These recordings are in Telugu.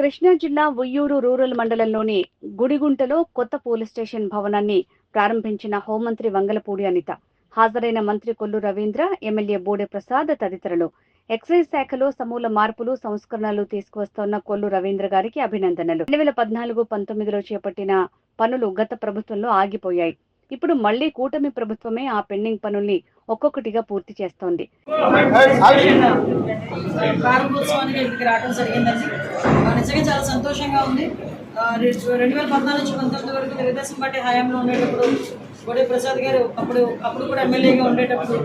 కృష్ణా జిల్లా ఉయ్యూరు రూరల్ మండలంలోని గుడిగుంటలో కొత్త పోలీస్ స్టేషన్ భవనాన్ని ప్రారంభించిన హోంమంత్రి వంగలపూడి అనిత. హాజరైన మంత్రి కొల్లు రవీంద్ర, ఎమ్మెల్యే బోడే ప్రసాద్ తదితరులు. ఎక్సైజ్ శాఖలో సమూల మార్పులు, సంస్కరణలు తీసుకువస్తోన్న కొల్లు రవీంద్ర గారికి అభినందనలు. 2014-19లో చేపట్టిన పనులు గత ప్రభుత్వంలో ఆగిపోయాయి. ఇప్పుడు మళ్లీ కూటమి ప్రభుత్వమే ఆ పెండింగ్ పనుల్ని ఒక్కొక్కటిగా పూర్తి చేస్తోంది. నిజంగా చాలా సంతోషంగా ఉంది. 2014-19 వరకు తెలుగుదేశం పార్టీ హయాంలో ఉండేటప్పుడు బోడే ప్రసాద్ గారు అప్పుడు కూడా ఎమ్మెల్యేగా ఉండేటప్పుడు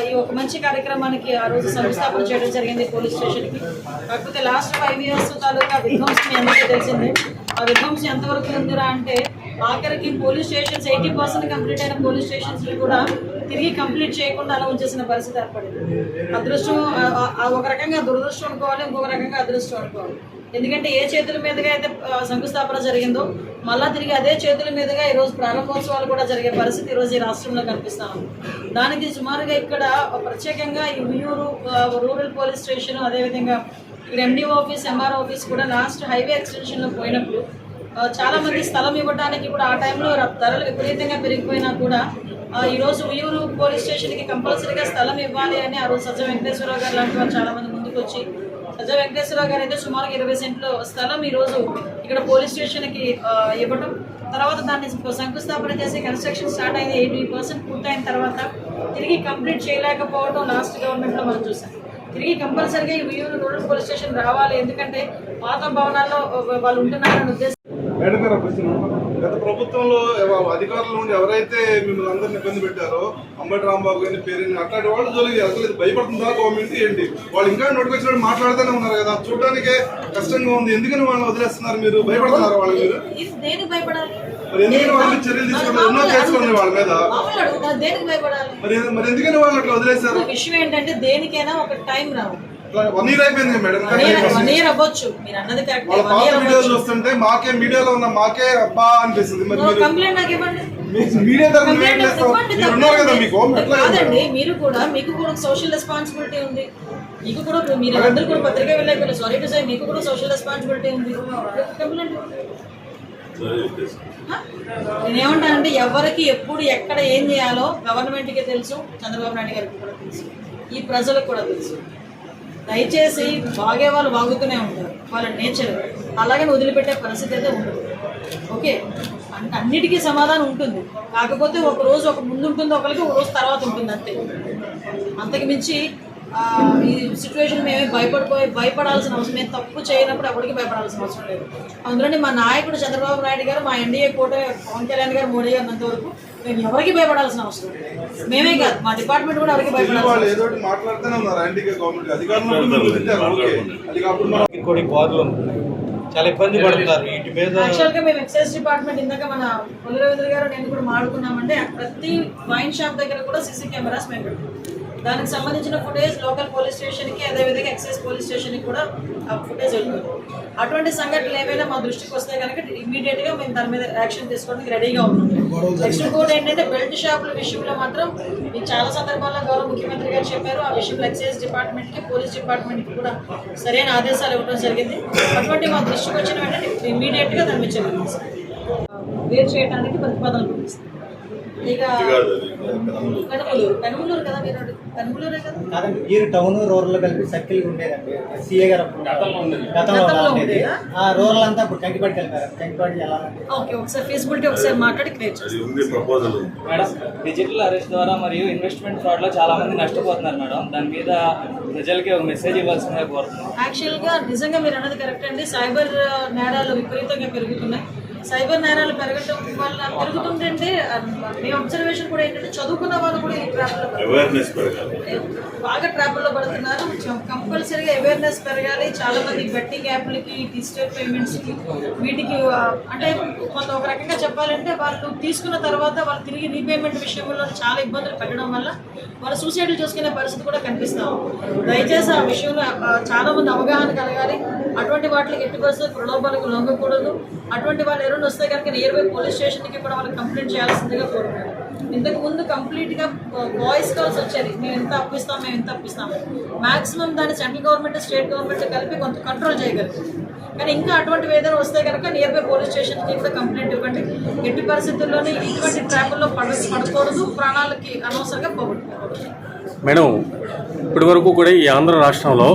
ఈ ఒక మంచి కార్యక్రమానికి ఆ రోజు సంస్థాపన చేయడం జరిగింది పోలీస్ స్టేషన్కి. కాకపోతే లాస్ట్ 5 years తాలూకా విధ్వంసం ఎంతగా తెలిసింది. ఆ విధ్వంసం ఎంతవరకు ఉందిరా అంటే ఆఖరికి పోలీస్ స్టేషన్స్ 80% కంప్లీట్ అయిన పోలీస్ స్టేషన్స్ కూడా తిరిగి కంప్లీట్ చేయకుండా అలా ఉంచేసిన పరిస్థితి ఏర్పడింది. అదృష్టం ఒక రకంగా దురదృష్టం అనుకోవాలి, ఇంకొక రకంగా అదృష్టం అనుకోవాలి. ఎందుకంటే ఏ చేతుల మీదుగా అయితే శంకుస్థాపన జరిగిందో మళ్ళా తిరిగి అదే చేతుల మీదుగా ఈరోజు ప్రారంభోత్సవాలు కూడా జరిగే పరిస్థితి ఈరోజు ఈ రాష్ట్రంలో కనిపిస్తాము. దానికి సుమారుగా ఇక్కడ ప్రత్యేకంగా ఈ ఉయ్యూరు రూరల్ పోలీస్ స్టేషన్, అదేవిధంగా ఇక్కడ ఎండిఓ ఆఫీస్, ఎంఆర్ఓ ఆఫీస్ కూడా లాస్ట్ హైవే ఎక్స్టెన్షన్లో పోయినప్పుడు చాలా మంది స్థలం ఇవ్వడానికి కూడా ఆ టైంలో ధరలు విపరీతంగా పెరిగిపోయినా కూడా ఈరోజు ఉయ్యూరు పోలీస్ స్టేషన్కి కంపల్సరీగా స్థలం ఇవ్వాలి అని ఆ రోజు సజ్జ వెంకటేశ్వరరావు గారు లాంటి వాళ్ళు చాలా మంది ముందుకు వచ్చి, సజ్జ వెంకటేశ్వరరావు గారు అయితే సుమారుగా 20 సెంట్లు స్థలం ఈరోజు ఇక్కడ పోలీస్ స్టేషన్కి ఇవ్వడం, తర్వాత దాన్ని శంకుస్థాపన చేసి కన్స్ట్రక్షన్ స్టార్ట్ అయింది. 80% పూర్తయిన తర్వాత తిరిగి కంప్లీట్ చేయలేకపోవడం లాస్ట్ గవర్నమెంట్లో మనం చూసాం. తిరిగి కంపల్సరీగా ఈ ఉయ్యూరు రూరల్ పోలీస్ స్టేషన్ రావాలి, ఎందుకంటే పాత భవనాల్లో వాళ్ళు ఉంటున్నారని ఉద్దేశం. గత ప్రభుత్వంలో అధికారుల నుండి ఎవరైతే మిమ్మల్ని అందరిని ఇబ్బంది పెట్టారో, అంబటి రాంబాబు గారిని, పేరుని, అట్లాంటి వాళ్ళు జోలికి అసలు భయపడుతుందా గవర్నమెంట్ ఏంటి? వాళ్ళు ఇంకా నోటిఫికేషన్ మాట్లాడుతూనే ఉన్నారు కదా, చూడటానికే కష్టంగా ఉంది. ఎందుకని వాళ్ళని వదిలేస్తున్నారు? మీరు భయపడుతున్నారు వాళ్ళ మీద? దేనికి భయపడాలి? మరి ఎందుకని వాళ్ళని చర్యలు తీసుకుంటారు? ఎన్నో కేసులు ఉన్నాయి వాళ్ళ మీద. దేనికి భయపడాలి? మరి ఎందుకని వాళ్ళు అట్లా వదిలేశారు? విషయం ఏంటంటే దేనికైనా ఒక టైం రావు. 1 year అయిపోయింది మేడం. 1 year అవ్వచ్చు, మీరు అన్నది కరెక్ట్. వాళ్ళ పాత వీడియోలు చూస్తుంటే మాకే మీడియాలో ఉన్న మాకే అబ్బా అనిపిస్తుంది. మరి కంప్లైంట్ నాకు ఇవ్వండి. మీడియా కదా మీకు కాదండి, మీకు కూడా సోషల్ రెస్పాన్సిబిలిటీ ఉంది. మీకు కూడా మీరు అందరూ కూడా పత్రికా విలేకరులు, సారీ టు సే, మీకు కూడా సోషల్ రెస్పాన్సిబిలిటీ ఉంది. కంప్లైంట్ నేనేమంటానంటే ఎవరికి ఎప్పుడు ఎక్కడ ఏం చేయాలో గవర్నమెంట్కి తెలుసు, చంద్రబాబు నాయుడు గారికి కూడా తెలుసు, ఈ ప్రజలకు కూడా తెలుసు. దయచేసి బాగే వాళ్ళు బాగుతూనే ఉంటారు, వాళ్ళ నేచర్. అలాగని వదిలిపెట్టే పరిస్థితి అయితే ఉండదు. ఓకే, అన్నిటికీ సమాధానం ఉంటుంది. కాకపోతే ఒక రోజు ఒక ముందు ఉంటుంది, ఒకరికి ఒక రోజు తర్వాత ఉంటుంది, అంతే. అంతకు మించి ఈ సిచ్యువేషన్ మేమే భయపడాల్సిన అవసరం, మేము తప్పు చేయనప్పుడు ఎవరికి భయపడాల్సిన అవసరం లేదు. అందులోని మా నాయకుడు చంద్రబాబు నాయుడు గారు, మా ఎన్డీఏ కూటమి పవన్ కళ్యాణ్ గారు, మోడీ గారు ఉన్నంత వరకు మేము ఎవరికి భయపడాల్సిన అవసరం లేదు. మేమే కాదు, మా డిపార్ట్మెంట్ కూడా ఎవరికి భయపడాలి. చాలా ఇబ్బంది పడుతున్నారు. యాక్చువల్గా మేము ఎక్సైజ్ డిపార్ట్మెంట్ ఇందాక మన కొల్లు రవీంద్ర గారు నేను కూడా మాట్లాడుకున్నామంటే ప్రతి వైన్ షాప్ దగ్గర కూడా సీసీ కెమెరాస్ మేము పెట్టాం. దానికి సంబంధించిన ఫుటేజ్ లోకల్ పోలీస్ స్టేషన్కి, అదేవిధంగా ఎక్సైజ్ పోలీస్ స్టేషన్కి కూడా ఫుటేజ్ వెళ్తుంది. అటువంటి సంఘటనలు ఏమైనా మా దృష్టికి వస్తే కనుక ఇమీడియట్గా మేము దాని మీద యాక్షన్ తీసుకోవడానికి రెడీగా ఉన్నాం. నెక్స్ట్ కూడా ఏంటంటే బెల్ట్ షాపుల విషయంలో మాత్రం మీకు చాలా సందర్భాల్లో గౌరవ ముఖ్యమంత్రి గారు చెప్పారు. ఆ విషయంలో ఎక్సైజ్ డిపార్ట్మెంట్కి, పోలీస్ డిపార్ట్మెంట్కి కూడా సరైన ఆదేశాలు ఇవ్వడం జరిగింది. అటువంటి మా దృష్టికి వచ్చిన వెంటనే ఇమీడియట్గా దాని మీద చర్యలు వేరు చేయడానికి ప్రతిపాదనలు పంపిస్తాం. ఇక కనుమలూరు కదా, మీరు కనుమలూరే కదా? కాదండి, టౌన్ రూరల్ కలిపి సర్కిల్ ఉండేదండి. సీఏ గారు గతంలో ఉండేది. ఆ రూరల్ అంతా ఇప్పుడు కంకిపాటి కలిపారు. కంకిపాటి ఎలా? ఓకే, ఒకసారి ఫీజిబిలిటీ ఒకసారి మాట్లాడి క్లియర్ చేస్తాం. మేడం, డిజిటల్ అరెస్ట్ ద్వారా మరియు ఇన్వెస్ట్మెంట్ ఫ్రాడ్ లో చాలా మంది నష్టపోతున్నారు మేడం. దాని మీద ప్రజలకి ఒక మెసేజ్ ఇవ్వాల్సిందిగా కోరుతున్నాం. యాక్చువల్గా నిజంగా మీరు అన్నది కరెక్ట్ అండి. సైబర్ నేరాలు విపరీతంగా పెరుగుతున్నాయి. సైబర్ నేరాలు పెరగటం వల్ల పెరుగుతుంటే మీ అబ్జర్వేషన్ కూడా ఏంటంటే చదువుకున్న వాళ్ళు కూడా ఈ బాగా ట్రాప్లో పడుతున్నారు. కంపల్సరీగా అవేర్నెస్ పెరగాలి. చాలా మంది బెట్టింగ్ యాప్లకి, డిజిటల్ పేమెంట్స్కి, వీటికి అంటే కొంత ఒక రకంగా చెప్పాలంటే వాళ్ళు తీసుకున్న తర్వాత వాళ్ళు తిరిగి రీపేమెంట్ విషయంలో చాలా ఇబ్బందులు పెట్టడం వల్ల వాళ్ళు సూసైడ్లు చేసుకునే పరిస్థితి కూడా కనిపిస్తాం. దయచేసి ఆ విషయంలో చాలా మంది అవగాహన కలగాలి. అటువంటి వాటికి ఎట్టి పరిస్థితులు ప్రలోభాలకు లొంగకూడదు. అటువంటి వాళ్ళు ఎవరైనా వస్తే కనుక నియర్ బై పోలీస్ స్టేషన్కి కూడా వాళ్ళకి కంప్లైంట్ చేయాల్సిందిగా కోరుకుంటున్నాను. ఇంతకు ముందు కంప్లీట్గా వాయిస్ కాల్స్ వచ్చేది, మేము ఎంత అప్పిస్తాము. మాక్సిమం దాన్ని సెంట్రల్ గవర్నమెంట్ స్టేట్ గవర్నమెంట్ కలిపి కొంత కంట్రోల్ చేయగలుగుతుంది. కానీ ఇంకా అటువంటివి ఏదైనా వస్తే కనుక నియర్ బై పోలీస్ స్టేషన్కి కూడా కంప్లైంట్ ఇవ్వండి. ఎట్టి పరిస్థితుల్లోనే ఇటువంటి ట్రాపుల్లో పడకూడదు, ప్రాణాలకి అనవసరంగా పోగొట్టుకోకూడదు. మేడం, ఇప్పటి వరకు కూడా ఈ ఆంధ్ర రాష్ట్రంలో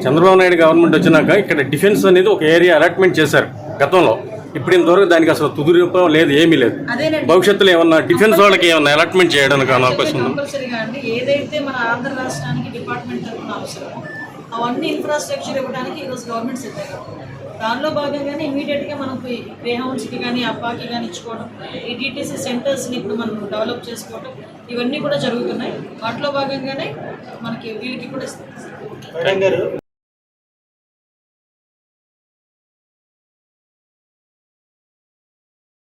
చంద్రబాబు నాయుడు గవర్నమెంట్ వచ్చినాక ఇక్కడ డిఫెన్స్ అనేది ఒక ఏరియా అలాట్మెంట్ చేశారు గతంలో. ఇప్పుడు ఇంతవరకు దానికి అసలు తుది రూపం లేదు, ఏమీ లేదు. భవిష్యత్తులో ఏమన్నా డిఫెన్స్ వాళ్ళకి ఏమన్నా అలాట్మెంట్ చేయడానికి అవకాశం ఉంది? కంపల్సరీగా అండి. ఏదైతే మన ఆంధ్ర రాష్ట్రానికి డిపార్ట్మెంట్ తరఫున అవసరమో అవన్నీ ఇన్ఫ్రాస్ట్రక్చర్ ఇవ్వడానికి ఈరోజు గవర్నమెంట్ సిద్ధంగా ఉంది. దానిలో భాగంగానే ఇమీడియట్గా మనం గ్రే హౌన్స్కి కానీ అప్పాకి కానీ ఇచ్చుకోవడం, ఈ డిటీసీ సెంటర్స్ని ఇప్పుడు మనం డెవలప్ చేసుకోవడం, ఇవన్నీ కూడా జరుగుతున్నాయి. వాటిలో భాగంగానే మనకి వీళ్ళకి కూడా ఇస్తాం.